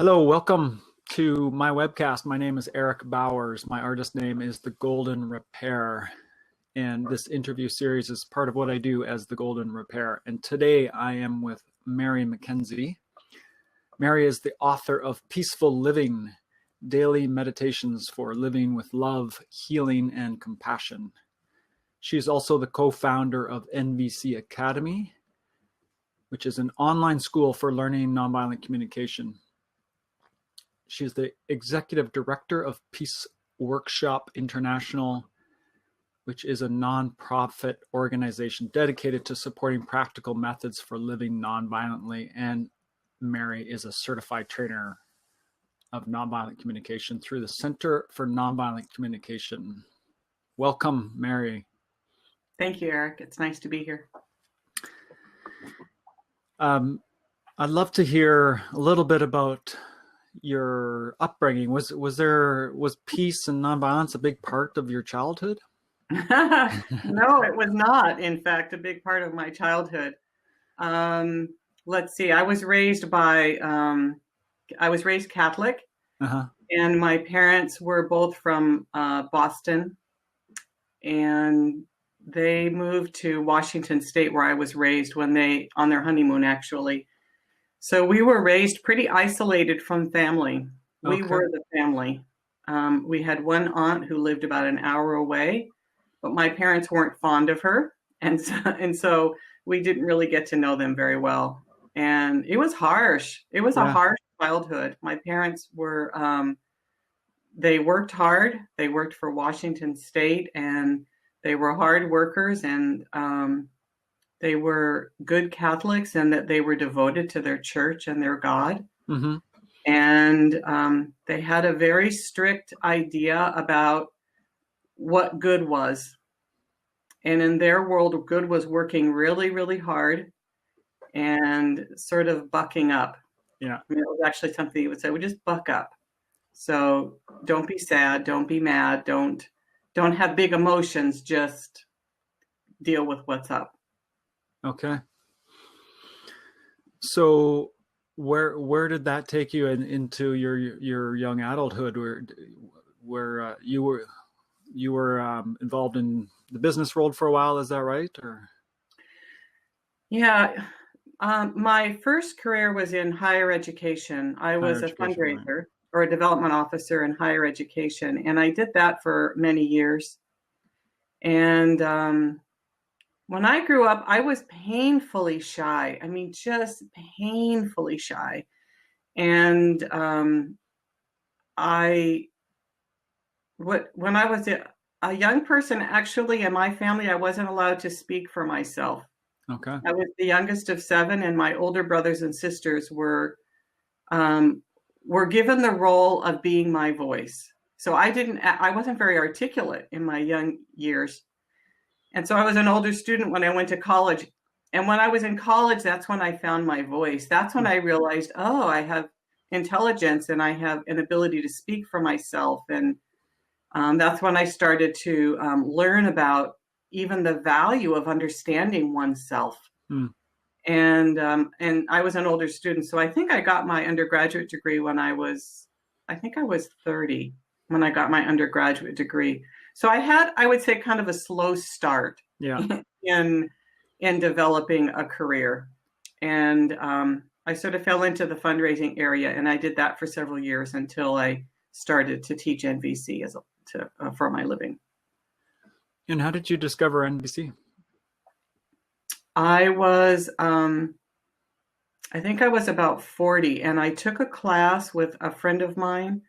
Hello, welcome to my webcast. My name is Eric Bowers. My artist name is The Golden Repair. And this interview series is part of what I do as The Golden Repair. And today I am with Mary Mackenzie. Mary is the author of Peaceful Living, Daily Meditations for Living with Love, Healing, and Compassion. She's also the co-founder of NVC Academy, which is an online school for learning nonviolent communication. She's the executive director of Peace Workshop International, which is a nonprofit organization dedicated to supporting practical methods for living nonviolently. And Mary is a certified trainer of nonviolent communication through the Center for Nonviolent Communication. Welcome, Mary. Thank you, Eric. It's nice to be here. I'd love to hear a little bit about your upbringing. Was peace and nonviolence a big part of your childhood? No, it was not, in fact, a big part of my childhood. Let's see, I was raised Catholic, and my parents were both from Boston, and they moved to Washington State, where I was raised, on their honeymoon, actually. So we were raised pretty isolated from family. We were the family. We had one aunt who lived about an hour away, but my parents weren't fond of her. And so we didn't really get to know them very well. And it was harsh. It was a harsh childhood. My parents were, they worked hard. They worked for Washington State, and they were hard workers, and they were good Catholics, and that they were devoted to their church and their God. Mm-hmm. And they had a very strict idea about what good was. And in their world, good was working really, really hard and sort of bucking up. Yeah. I mean, it was actually something you would say, well, just buck up. So don't be sad, don't be mad, don't have big emotions, just deal with what's up. Okay. So where did that take you into your young adulthood, where you were involved in the business world for a while? Is that right? Or yeah, my first career was in higher education. I was a fundraiser or a development officer in higher education, and I did that for many years. And when I grew up, I was painfully shy. I mean, just painfully shy. And when I was a young person, actually, in my family, I wasn't allowed to speak for myself. Okay. I was the youngest of 7, and my older brothers and sisters were given the role of being my voice. So I wasn't very articulate in my young years. And so I was an older student when I went to college. And when I was in college, that's when I found my voice. That's when I realized, oh, I have intelligence and I have an ability to speak for myself. And that's when I started to learn about even the value of understanding oneself. And I was an older student. So I think I got my undergraduate degree when I was 30 when I got my undergraduate degree. So I would say, kind of a slow start in developing a career. And I sort of fell into the fundraising area, and I did that for several years until I started to teach NVC for my living. And how did you discover NVC? I think I was about 40, and I took a class with a friend of mine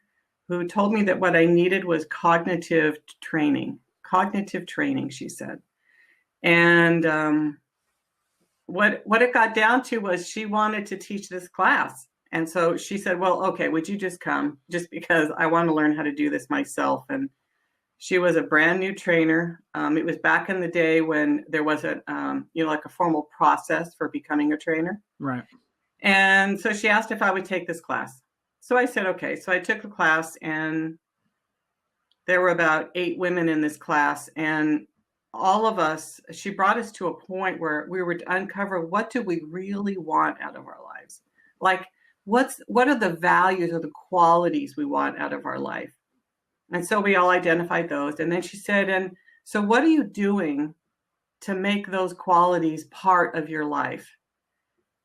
who told me that what I needed was cognitive training, she said. And what it got down to was she wanted to teach this class. And so she said, well, okay, would you just come, just because I want to learn how to do this myself. And she was a brand new trainer. It was back in the day when there wasn't, like a formal process for becoming a trainer. Right. And so she asked if I would take this class. So I said, okay. So I took the class, and there were about 8 women in this class, and all of us, she brought us to a point where we were to uncover, what do we really want out of our lives? Like, what are the values or the qualities we want out of our life? And so we all identified those. And then she said, and so what are you doing to make those qualities part of your life?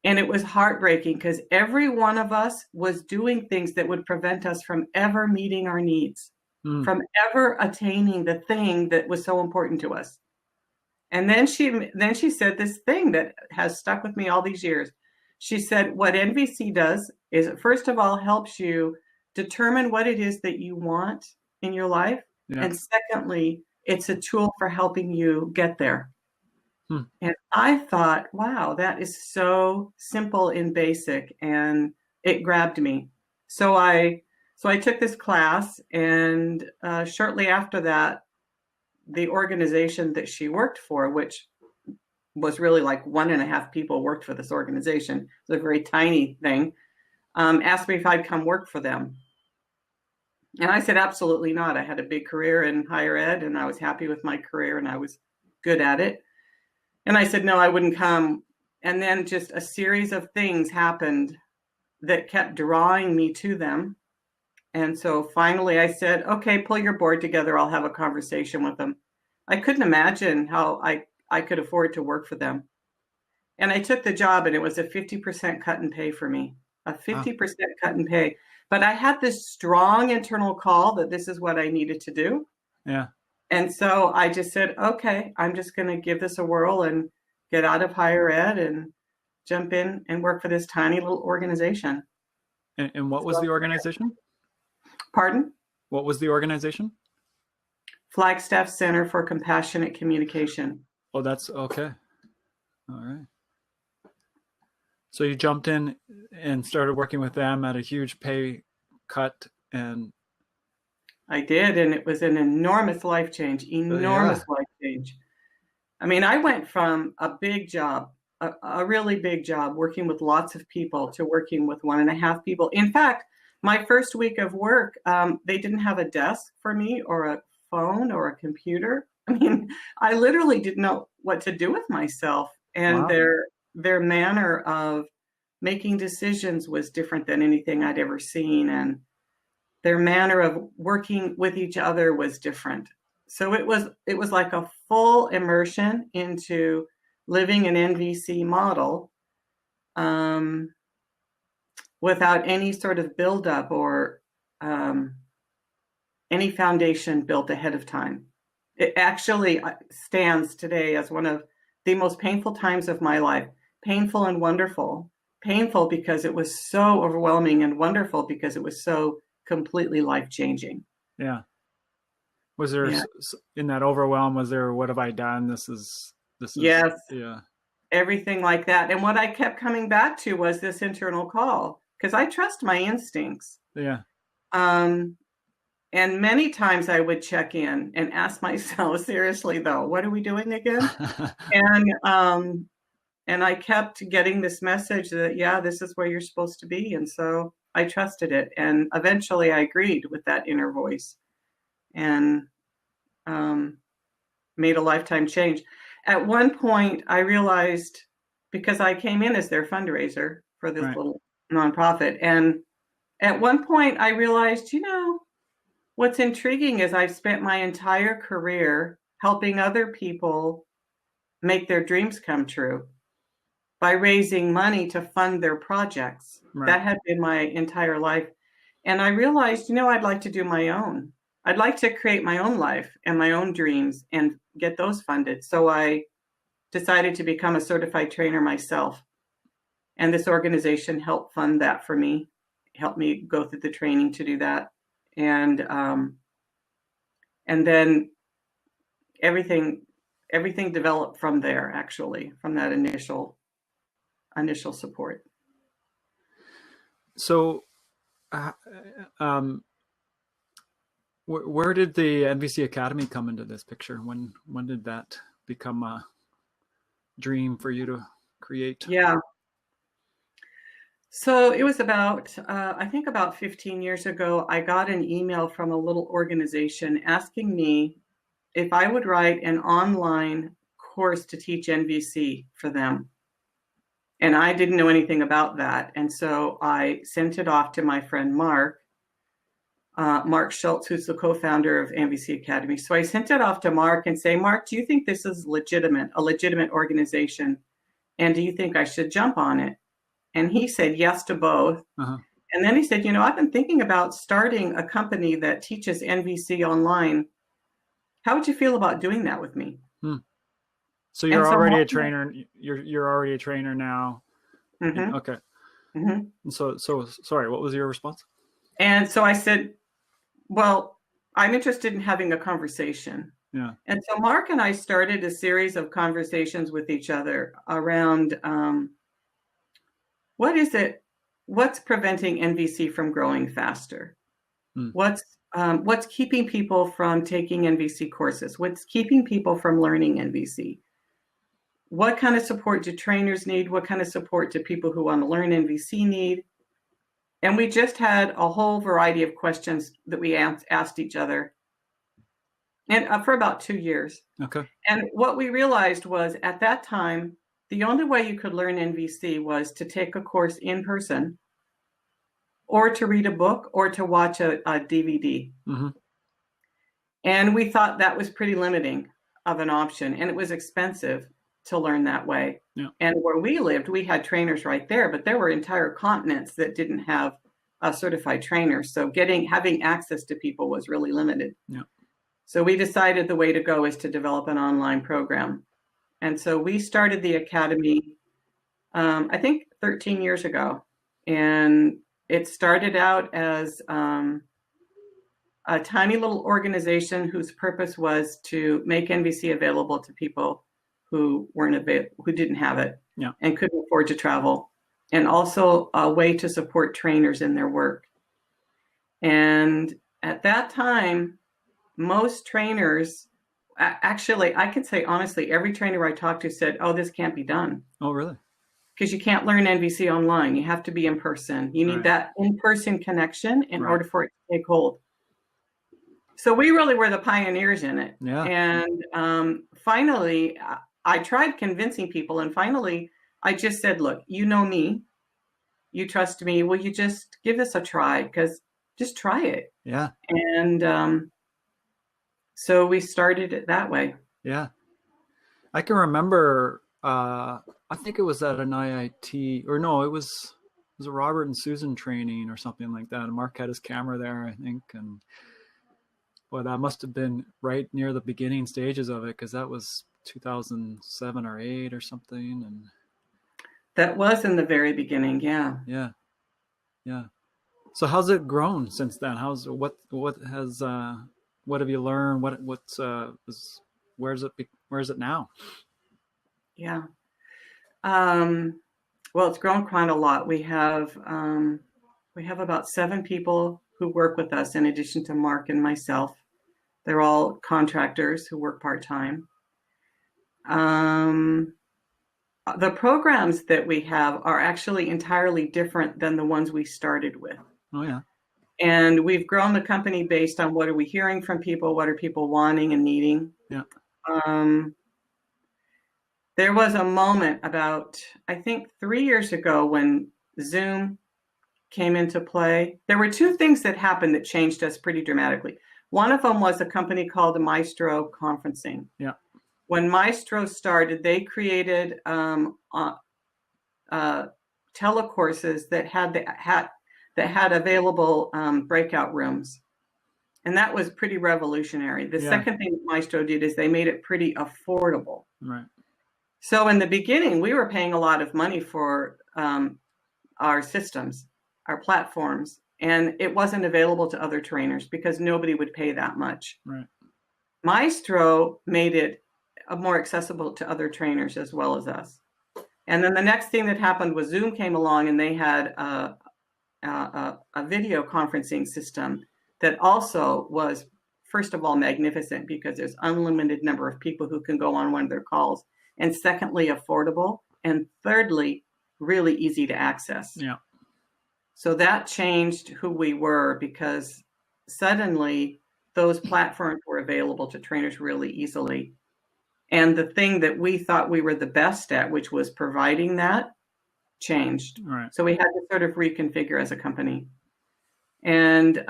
And it was heartbreaking because every one of us was doing things that would prevent us from ever meeting our needs, from ever attaining the thing that was so important to us. And then she said this thing that has stuck with me all these years. She said, what NVC does is it first of all helps you determine what it is that you want in your life. Yeah. And secondly, it's a tool for helping you get there. And I thought, wow, that is so simple and basic, and it grabbed me. So I took this class, and shortly after that, the organization that she worked for, which was really like 1.5 people worked for this organization, it was a very tiny thing, asked me if I'd come work for them. And I said, absolutely not. I had a big career in higher ed, and I was happy with my career, and I was good at it. And I said, no, I wouldn't come. And then just a series of things happened that kept drawing me to them. And so finally I said, okay, pull your board together. I'll have a conversation with them. I couldn't imagine how I could afford to work for them. And I took the job, and it was a 50% cut in pay for me, a 50% cut in pay. But I had this strong internal call that this is what I needed to do. Yeah. And so I just said, okay, I'm just going to give this a whirl and get out of higher ed and jump in and work for this tiny little organization. And what was the organization? Pardon? What was the organization? Flagstaff Center for Compassionate Communication. Oh, that's okay. All right. So you jumped in and started working with them at a huge pay cut, and I did, and it was an enormous life change, life change. I mean, I went from a big job, a really big job, working with lots of people to working with 1.5 people. In fact, my first week of work, they didn't have a desk for me or a phone or a computer. I mean, I literally didn't know what to do with myself. And their manner of making decisions was different than anything I'd ever seen. And their manner of working with each other was different. So it was like a full immersion into living an NVC model without any sort of buildup or any foundation built ahead of time. It actually stands today as one of the most painful times of my life. Painful and wonderful. Painful because it was so overwhelming, and wonderful because it was so completely life-changing. Yeah. Was there in that overwhelm, was there, what have I done? This is yes. Yeah. Everything like that. And what I kept coming back to was this internal call, because I trust my instincts. Yeah. And many times I would check in and ask myself, seriously though, what are we doing again? And I kept getting this message that, yeah, this is where you're supposed to be. And so I trusted it. And eventually I agreed with that inner voice and made a lifetime change. At one point, I realized, because I came in as their fundraiser for this little nonprofit. And at one point I realized, what's intriguing is I've spent my entire career helping other people make their dreams come true by raising money to fund their projects. Right. That had been my entire life. And I realized, I'd like to do my own. I'd like to create my own life and my own dreams and get those funded. So I decided to become a certified trainer myself. And this organization helped fund that for me, helped me go through the training to do that. And then everything developed from there, actually, from that initial support. So where did the NVC Academy come into this picture? When did that become a dream for you to create? Yeah. So it was about, I think about 15 years ago, I got an email from a little organization asking me if I would write an online course to teach NVC for them. And I didn't know anything about that. And so I sent it off to my friend Mark Schultz, who's the co-founder of NVC Academy. So I sent it off to Mark and say, Mark, do you think this is a legitimate organization? And do you think I should jump on it? And he said yes to both. Uh-huh. And then he said, I've been thinking about starting a company that teaches NVC online. How would you feel about doing that with me? So you're already a trainer. You're already a trainer now. Mm-hmm. Okay. Mm-hmm. So sorry, what was your response? And so I said, well, I'm interested in having a conversation. Yeah. And so Mark and I started a series of conversations with each other around what's preventing NVC from growing faster? What's keeping people from taking NVC courses? What's keeping people from learning NVC? What kind of support do trainers need? What kind of support do people who want to learn NVC need? And we just had a whole variety of questions that we asked each other, and for about 2 years. Okay. And what we realized was at that time, the only way you could learn NVC was to take a course in person, or to read a book, or to watch a DVD. Mm-hmm. And we thought that was pretty limiting of an option, and it was expensive to learn that way. Yeah. And where we lived, we had trainers right there, but there were entire continents that didn't have a certified trainer. So having access to people was really limited. Yeah. So we decided the way to go is to develop an online program. And so we started the Academy, I think 13 years ago. And it started out as a tiny little organization whose purpose was to make NVC available to people who didn't have it, yeah, and couldn't afford to travel, and also a way to support trainers in their work. And at that time, most trainers, actually, I can say honestly, every trainer I talked to said, "Oh, this can't be done." Oh, really? Because you can't learn NVC online. You have to be in person. You need that in-person connection in order for it to take hold. So we really were the pioneers in it. Yeah. And finally, I tried convincing people. And finally, I just said, look, you know me. You trust me. Will you just give this a try? Because just try it. Yeah. And so we started it that way. Yeah. I can remember, I think it was at an IIT, or no, it was a Robert and Susan training or something like that. And Mark had his camera there, I think. And boy, that must have been right near the beginning stages of it, because that was 2007 or 8 or something. And that was in the very beginning. Yeah. Yeah. Yeah. So how's it grown since then? What have you learned? Where is it now? Yeah. Well, it's grown quite a lot. We have about 7 people who work with us in addition to Mark and myself. They're all contractors who work part-time. The programs that we have are actually entirely different than the ones we started with. Oh, yeah. And we've grown the company based on what are we hearing from people, what are people wanting and needing. Yeah. There was a moment about, I think 3 years ago, when Zoom came into play. There were 2 things that happened that changed us pretty dramatically. One of them was a company called Maestro Conferencing. Yeah. When Maestro started, they created telecourses that had available breakout rooms. And that was pretty revolutionary. The second thing that Maestro did is they made it pretty affordable. Right. So in the beginning, we were paying a lot of money for our systems, our platforms, and it wasn't available to other trainers because nobody would pay that much. Right. Maestro made it more accessible to other trainers as well as us. And then the next thing that happened was Zoom came along, and they had a video conferencing system that also was, first of all, magnificent because there's unlimited number of people who can go on one of their calls, and secondly, affordable, and thirdly, really easy to access. Yeah. So that changed who we were, because suddenly those platforms were available to trainers really easily. And the thing that we thought we were the best at, which was providing that, changed. Right. So we had to sort of reconfigure as a company. And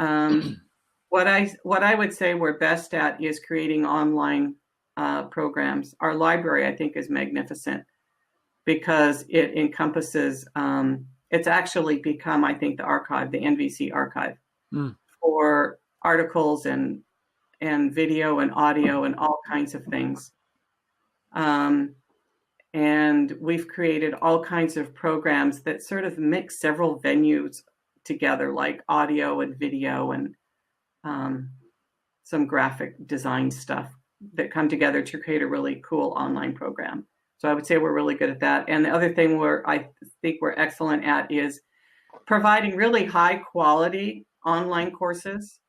what I would say we're best at is creating online programs. Our library, I think, is magnificent because it encompasses, it's actually become, I think, the archive, the NVC archive for articles and video and audio and all kinds of things. And we've created all kinds of programs that sort of mix several venues together, like audio and video and some graphic design stuff that come together to create a really cool online program. So I would say we're really good at that. And the other thing I think we're excellent at is providing really high quality online courses.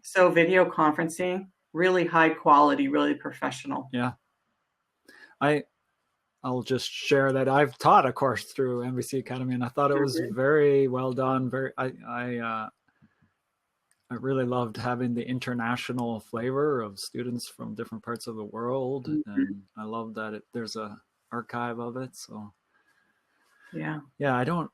So video conferencing, really high quality, really professional. Yeah. I'll just share that I've taught a course through NVC Academy, and I thought it was very well done. I really loved having the international flavor of students from different parts of the world, and I love that there's a archive of it. So yeah, I don't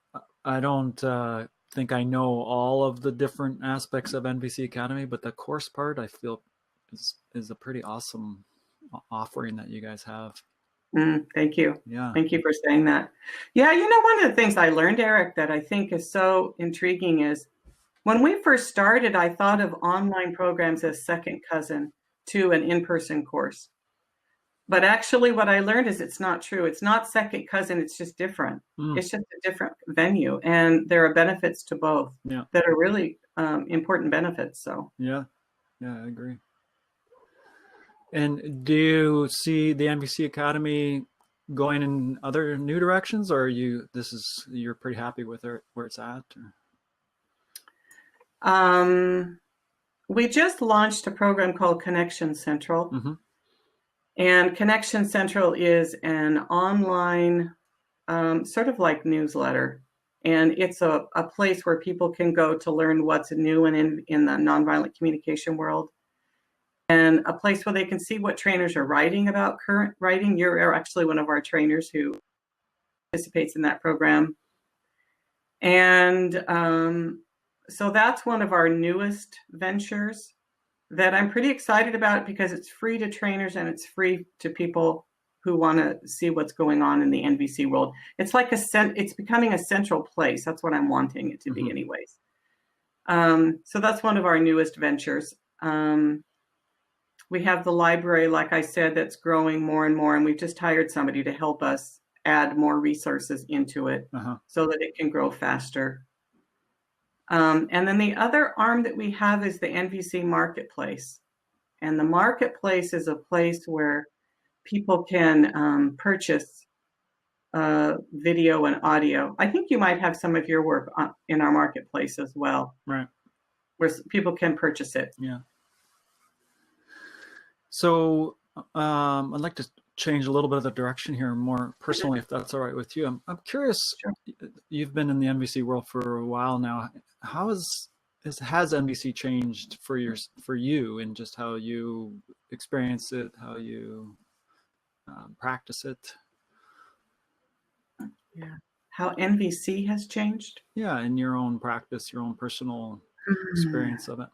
think I know all of the different aspects of NVC Academy, but the course part I feel is a pretty awesome offering that you guys have. Thank you. Yeah. Thank you for saying that. Yeah, one of the things I learned, Eric, that I think is so intriguing is when we first started, I thought of online programs as second cousin to an in-person course. But actually what I learned is it's not true. It's not second cousin. It's just different. It's just a different venue. And there are benefits to both that are really important benefits. So yeah, I agree. And do you see the NVC Academy going in other new directions, or you're pretty happy with where it's at? We just launched a program called Connection Central. And Connection Central is an online sort of like newsletter. And it's a place where people can go to learn what's new and in the nonviolent communication world. And a place where they can see what trainers are writing about current writing. You're actually one of our trainers who participates in that program. And so that's one of our newest ventures that I'm pretty excited about because it's free to trainers and it's free to people who want to see what's going on in the NVC world. It's like it's becoming a central place. That's what I'm wanting it to be anyways. So that's one of our newest ventures. We have the library, like I said, that's growing more and more, and we've just hired somebody to help us add more resources into it so that it can grow faster. And then the other arm that we have is the NVC Marketplace. And the Marketplace is a place where people can purchase video and audio. I think you might have some of your work in our Marketplace as well. Right. Where people can purchase it. Yeah. So I'd like to change a little bit of the direction here, more personally, if that's all right with you. I'm curious. Sure. You've been in the NVC world for a while now. How has NVC changed for you, and just how you experience it, how you practice it? Yeah. How NVC has changed? Yeah, in your own practice, your own personal experience of it.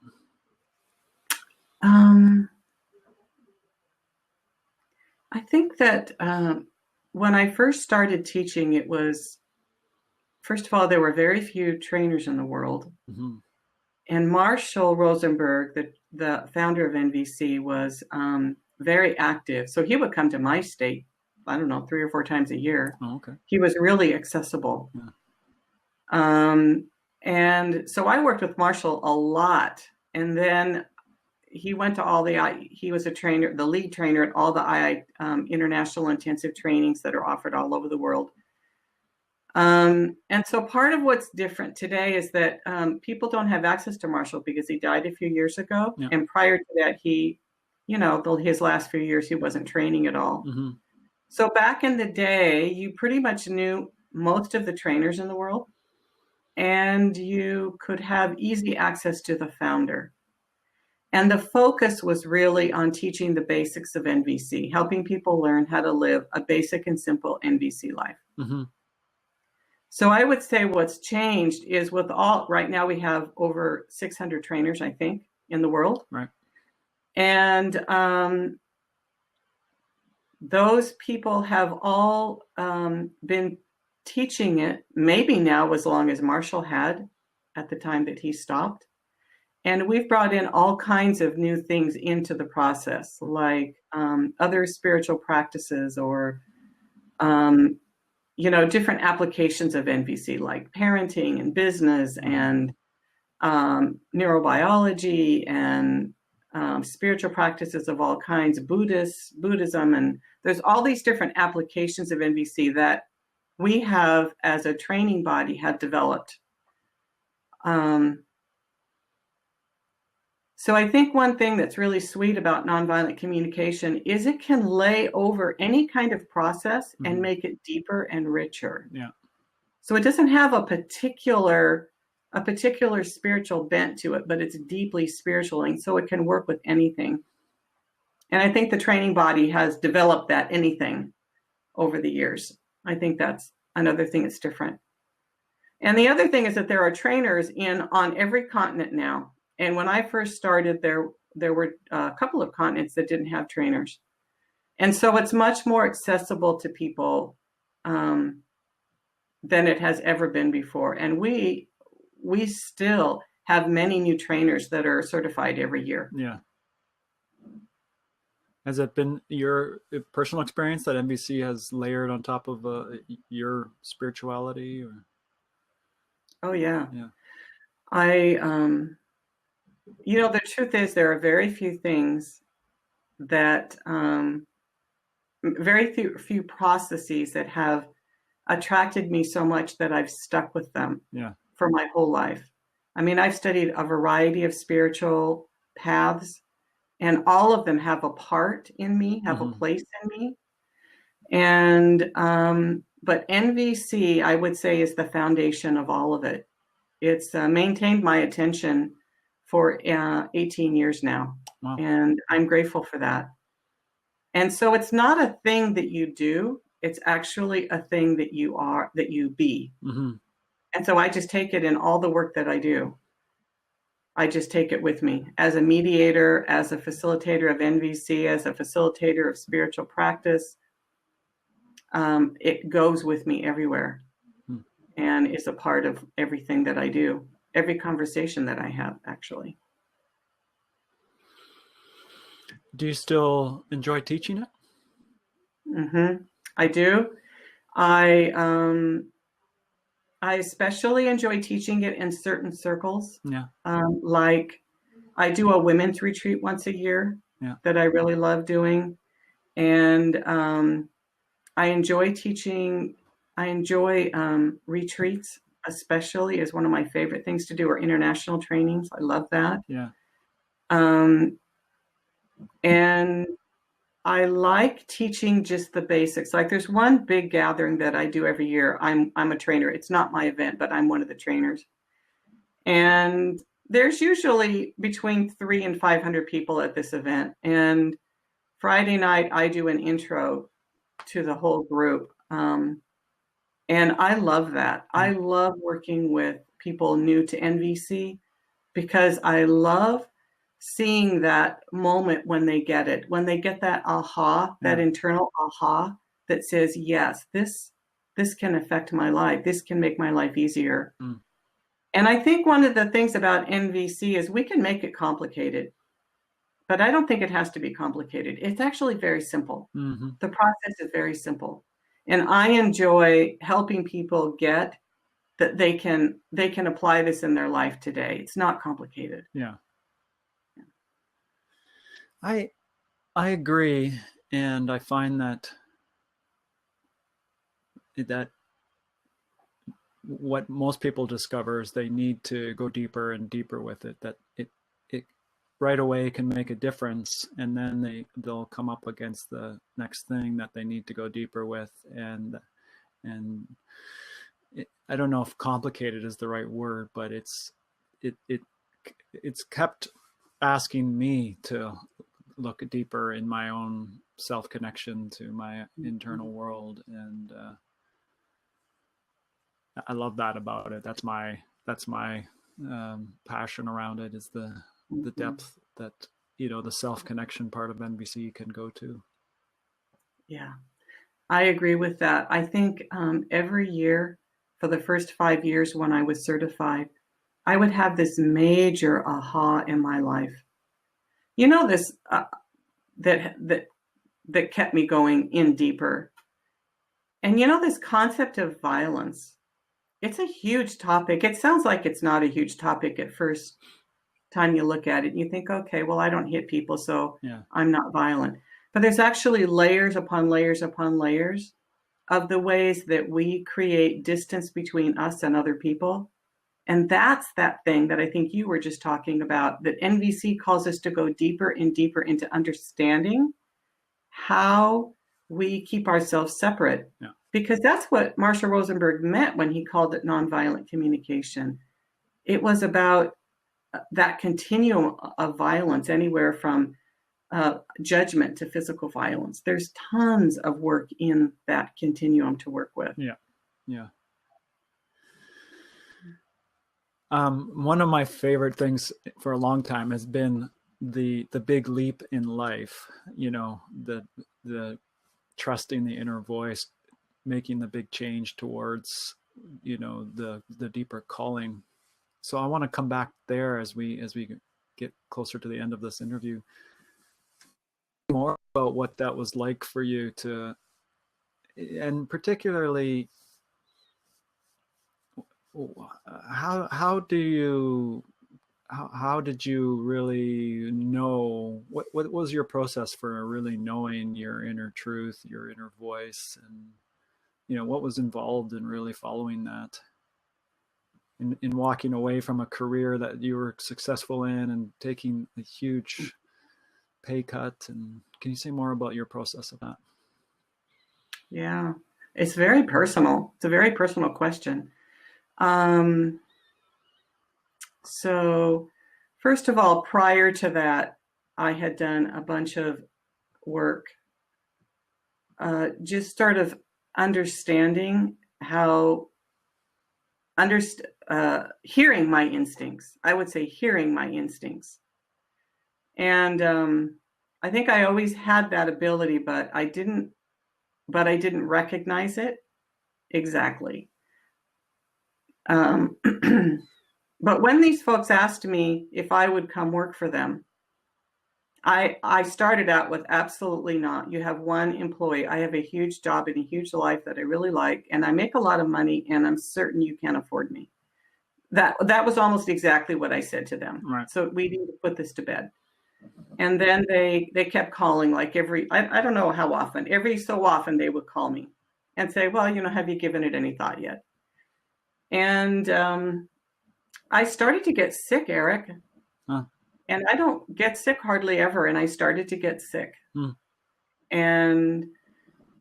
I think that when I first started teaching, it was, first of all, there were very few trainers in the world. And Marshall Rosenberg, the founder of NVC, was very active. So he would come to my state, I don't know, 3 or 4 times a year. Oh, okay. He was really accessible. Yeah. And so I worked with Marshall a lot. And then he went to he was the lead trainer at all the international intensive trainings that are offered all over the world. And so part of what's different today is that people don't have access to Marshall because he died a few years ago. Yeah. And prior to that, his last few years, he wasn't training at all. So back in the day, you pretty much knew most of the trainers in the world, and you could have easy access to the founder. And the focus was really on teaching the basics of NVC, helping people learn how to live a basic and simple NVC life. So I would say what's changed is with all, right now we have over 600 trainers, I think, in the world. Right. And those people have all been teaching it, maybe now as long as Marshall had at the time that he stopped. And we've brought in all kinds of new things into the process, like other spiritual practices or, different applications of NVC, like parenting and business and neurobiology and spiritual practices of all kinds, Buddhism, and there's all these different applications of NVC that we have as a training body have developed. So I think one thing that's really sweet about nonviolent communication is it can lay over any kind of process and make it deeper and richer. Yeah. So it doesn't have a particular spiritual bent to it, but it's deeply spiritual, and so it can work with anything. And I think the training body has developed that anything over the years. I think that's another thing that's different. And the other thing is that there are trainers on every continent now. And when I first started, there were a couple of continents that didn't have trainers. And so it's much more accessible to people than it has ever been before. And we still have many new trainers that are certified every year. Yeah. Has it been your personal experience that NVC has layered on top of your spirituality? Or? Oh, yeah. Yeah. The truth is there are very few things that, very few processes that have attracted me so much that I've stuck with them for my whole life. I mean, I've studied a variety of spiritual paths, and all of them have a part in me, have a place in me. And, but NVC, I would say, is the foundation of all of it. It's maintained my attention for 18 years now. Wow. And I'm grateful for that. And so it's not a thing that you do, it's actually a thing that you are, that you be. And so I just take it in all the work that I do. I just take it with me as a mediator, as a facilitator of NVC, as a facilitator of spiritual practice. It goes with me everywhere and is a part of everything that I do, every conversation that I have, actually. Do you still enjoy teaching it? I do. I especially enjoy teaching it in certain circles. Yeah. Like I do a women's retreat once a year that I really love doing. And I enjoy teaching. I enjoy retreats, especially, is one of my favorite things to do, or international trainings. I love that. Yeah. And I like teaching just the basics. Like there's one big gathering that I do every year. I'm a trainer. It's not my event, but I'm one of the trainers. And there's usually between 300 and 500 people at this event. And Friday night, I do an intro to the whole group. And I love that. I love working with people new to NVC because I love seeing that moment when they get it, when they get that aha, that internal aha that says, yes, this can affect my life. This can make my life easier. And I think one of the things about NVC is we can make it complicated, but I don't think it has to be complicated. It's actually very simple. The process is very simple. And I enjoy helping people get that they can apply this in their life today. It's not complicated. Yeah. I agree, and I find that what most people discover is they need to go deeper and deeper with it, that it right away can make a difference, and then they'll come up against the next thing that they need to go deeper with, and I don't know if complicated is the right word, but it's kept asking me to look deeper in my own self-connection to my internal world. And I love that about it. That's my passion around it, is the depth that, the self-connection part of NVC can go to. Yeah, I agree with that. I think every year for the first 5 years when I was certified, I would have this major aha in my life. This that kept me going in deeper. And this concept of violence, it's a huge topic. It sounds like it's not a huge topic at first time you look at it. You think, okay, well, I don't hit people, so yeah, I'm not violent. But there's actually layers upon layers upon layers of the ways that we create distance between us and other people. And that's that thing that I think you were just talking about, that NVC calls us to go deeper and deeper into understanding how we keep ourselves separate. Yeah. Because that's what Marshall Rosenberg meant when he called it nonviolent communication. It was about that continuum of violence, anywhere from judgment to physical violence. There's tons of work in that continuum to work with. Yeah, yeah. One of my favorite things for a long time has been the big leap in life. The trusting the inner voice, making the big change towards, the deeper calling. So I want to come back there as we get closer to the end of this interview. More about what that was like for you and particularly how did you really know, what was your process for really knowing your inner truth, your inner voice, and what was involved in really following that, in walking away from a career that you were successful in and taking a huge pay cut? And can you say more about your process of that? Yeah, it's very personal. It's a very personal question. So first of all, prior to that, I had done a bunch of work, just sort of understanding how, hearing my instincts. I would say hearing my instincts. And I think I always had that ability, but I didn't recognize it exactly. But when these folks asked me if I would come work for them, I started out with absolutely not. You have one employee. I have a huge job and a huge life that I really like, and I make a lot of money, and I'm certain you can't afford me. That was almost exactly what I said to them. Right. So we need to put this to bed. And then they kept calling, like I don't know how often, every so often they would call me and say, well, have you given it any thought yet? And I started to get sick, Eric. Huh. And I don't get sick hardly ever. And I started to get sick. And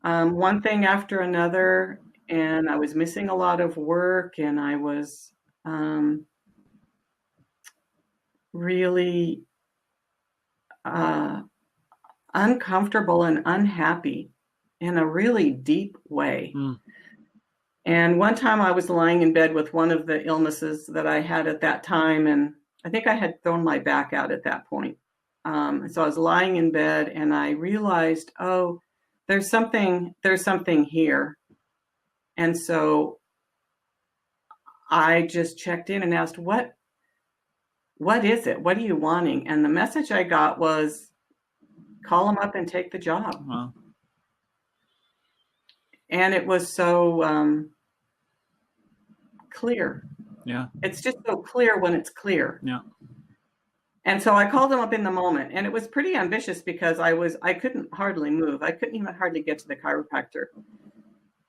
one thing after another, and I was missing a lot of work, and I was really uncomfortable and unhappy in a really deep way. And one time I was lying in bed with one of the illnesses that I had at that time, and I think I had thrown my back out at that point. So I was lying in bed, and I realized, oh, there's something here. And so I just checked in and asked, what is it? What are you wanting? And the message I got was, call them up and take the job. Wow. And it was so clear. Yeah. It's just so clear when it's clear. Yeah. And so I called them up in the moment, and it was pretty ambitious because I couldn't hardly move. I couldn't even hardly get to the chiropractor.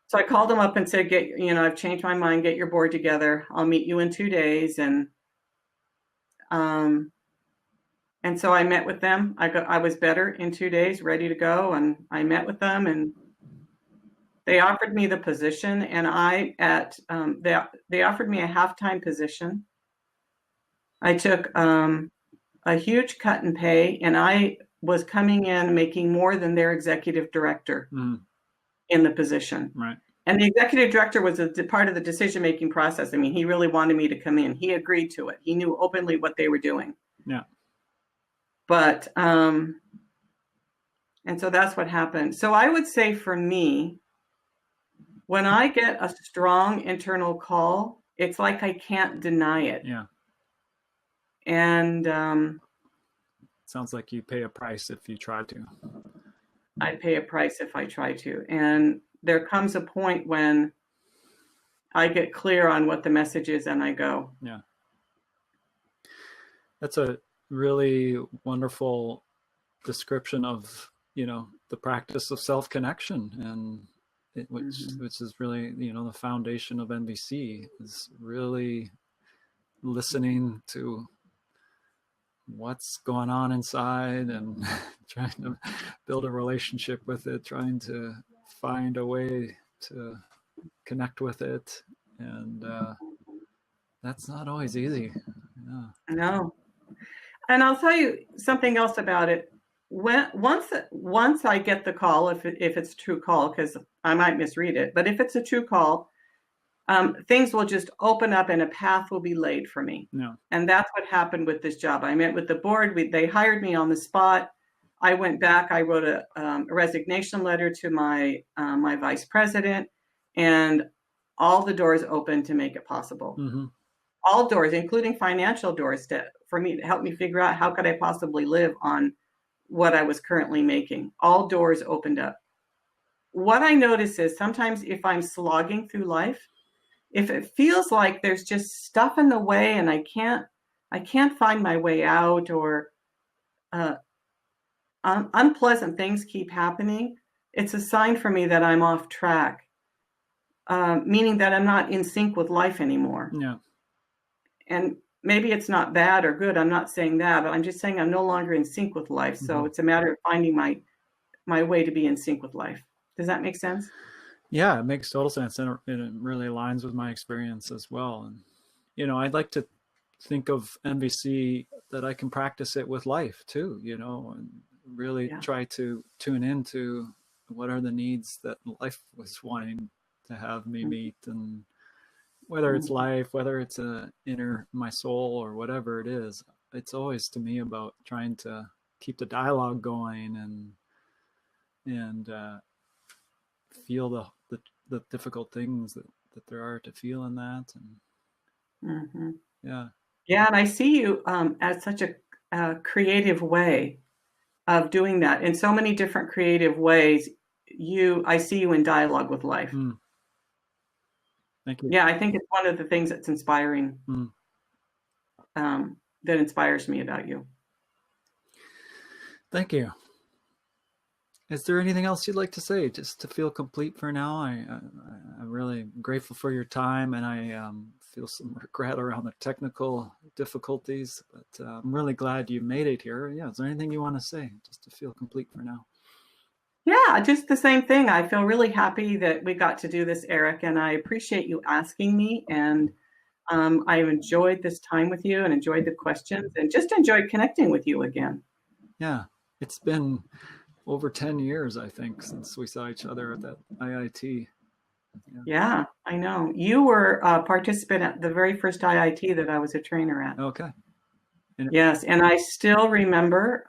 So I called them up and said, I've changed my mind, get your board together. I'll meet you in 2 days. And so I met with them. I was better in 2 days, ready to go. And I met with them, and they offered me the position, and they offered me a half-time position. I took a huge cut in pay, and I was coming in making more than their executive director in the position. Right. And the executive director was a part of the decision-making process. I mean, he really wanted me to come in. He agreed to it. He knew openly what they were doing. Yeah. But, and so that's what happened. So I would say for me, when I get a strong internal call, it's like I can't deny it. Yeah. And sounds like you pay a price if you try to. I pay a price if I try to. And there comes a point when I get clear on what the message is and I go. Yeah. That's a really wonderful description of, the practice of self-connection, and which is really, the foundation of NVC is really listening to what's going on inside and trying to build a relationship with it, trying to find a way to connect with it. And that's not always easy. Yeah. No. And I'll tell you something else about it. Once I get the call, if it's a true call, because I might misread it, but if it's a true call, things will just open up and a path will be laid for me. Yeah. And that's what happened with this job. I met with the board. They hired me on the spot. I went back. I wrote a resignation letter to my vice president, and all the doors opened to make it possible. Mm-hmm. All doors, including financial doors, for me to help me figure out how could I possibly live on what I was currently making. All doors opened up. What I notice is sometimes if I'm slogging through life, if it feels like there's just stuff in the way and I can't find my way out, or unpleasant things keep happening, it's a sign for me that I'm off track, meaning that I'm not in sync with life anymore. Yeah. And maybe it's not bad or good. I'm not saying that, but I'm just saying I'm no longer in sync with life. So it's a matter of finding my way to be in sync with life. Does that make sense? Yeah, it makes total sense. And it really aligns with my experience as well. And, I'd like to think of NVC that I can practice it with life too, and really try to tune into what are the needs that life was wanting to have me meet, and whether it's life, whether it's my soul, or whatever it is, it's always to me about trying to keep the dialogue going and feel the difficult things that there are to feel in that. And yeah, and I see you as such a creative way of doing that. In so many different creative ways, I see you in dialogue with life. Thank you. Yeah, I think it's one of the things that's inspiring, that inspires me about you. Thank you. Is there anything else you'd like to say, just to feel complete for now? I'm really grateful for your time, and I feel some regret around the technical difficulties, but I'm really glad you made it here. Yeah, is there anything you want to say, just to feel complete for now? Yeah, just the same thing. I feel really happy that we got to do this, Eric, and I appreciate you asking me. And I've enjoyed this time with you and enjoyed the questions and just enjoyed connecting with you again. Yeah, it's been over 10 years, I think, since we saw each other at that IIT. Yeah, I know. You were a participant at the very first IIT that I was a trainer at. Okay. Yes, and I still remember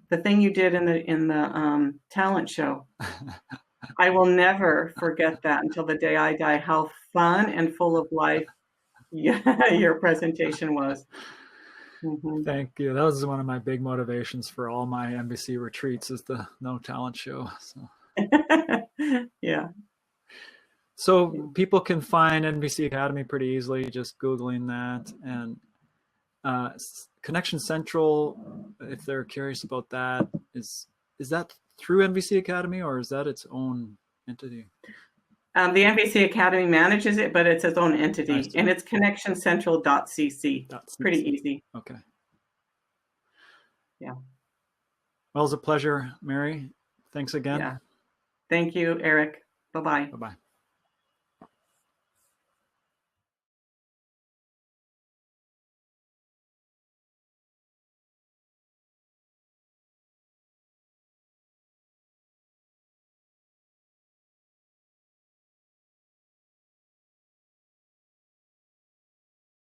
the thing you did in the talent show. I will never forget that until the day I die, how fun and full of life your presentation was. Thank you. That was one of my big motivations for all my NBC retreats, is the no talent show. So yeah. So people can find NVC Academy pretty easily, just Googling that. And Connection Central, if they're curious about that, is that through NVC Academy, or is that its own entity? The NVC Academy manages it, but it's its own entity, and it's connectioncentral.cc. Pretty easy. Okay. Yeah. Well, it was a pleasure, Mary. Thanks again. Yeah. Thank you, Eric. Bye-bye. Bye-bye.